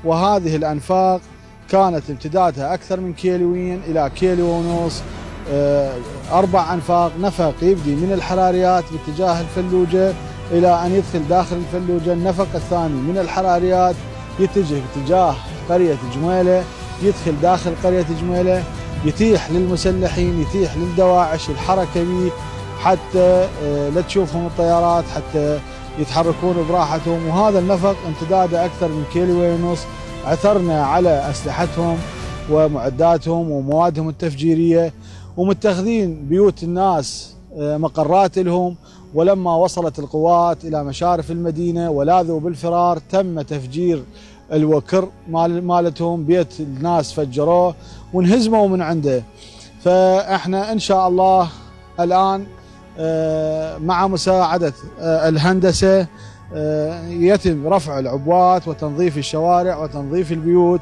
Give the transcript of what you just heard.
وهذه الأنفاق كانت امتدادها أكثر من كيلوين إلى كيلو ونص. 4 أنفاق، نفق يبدي من الحراريات باتجاه الفلوجة إلى أن يدخل داخل الفلوجة. النفق الثاني من الحراريات يتجه باتجاه قرية جميلة، يدخل داخل قرية جميلة، يتيح للمسلحين، يتيح للدواعش الحركة به حتى لا تشوفهم الطيارات، حتى يتحركون براحتهم. وهذا النفق امتداده أكثر من كيلو ونص. عثرنا على أسلحتهم ومعداتهم وموادهم التفجيرية، ومتخذين بيوت الناس مقرات لهم. ولما وصلت القوات إلى مشارف المدينة ولاذوا بالفرار، تم تفجير الوكر مالتهم، بيت الناس فجروه وانهزموا من عنده. فاحنا ان شاء الله الآن مع مساعدة الهندسة يتم رفع العبوات وتنظيف الشوارع وتنظيف البيوت.